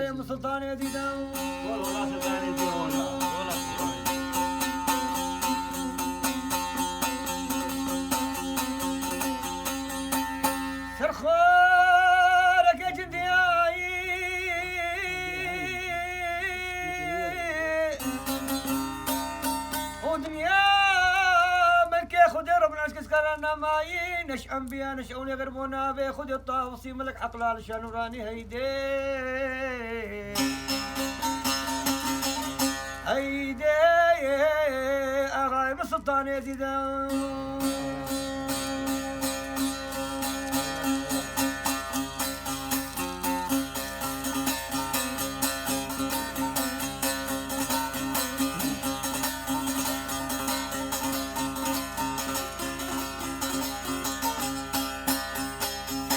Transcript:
عليهم سلطان يزيد والله سلطان يزيد والله سرخورك يا جندياي ودنيا ملك خذ ربنا نشكس كلامنا ماي نش انبياء نشؤون يغربونا به خذ الطاوسي ملك حقلال شانوراني هيدي هيدي اغايب السلطان يزيد